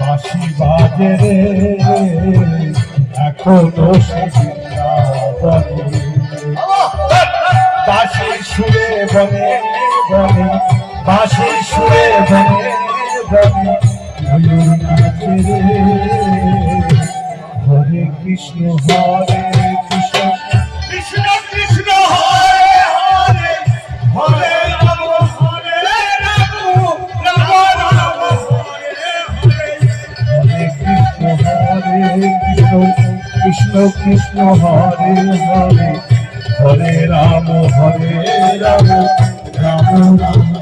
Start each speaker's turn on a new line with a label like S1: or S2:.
S1: বাঁশি বাজে রে এখনো সে বৃন্দাবনে বাঁশির সুরে বনে বনে বাঁশির সুরে বনে বনে ময়ূর নাচে রে হরে কৃষ্ণ কৃষ্ণ কৃষ্ণ কৃষ্ণ হরে হরে হরে রাম হরে রাম রাম রাম হরে হরে হরে কৃষ্ণ কৃষ্ণ কৃষ্ণ হরে হরে হরে রাম রাম রাম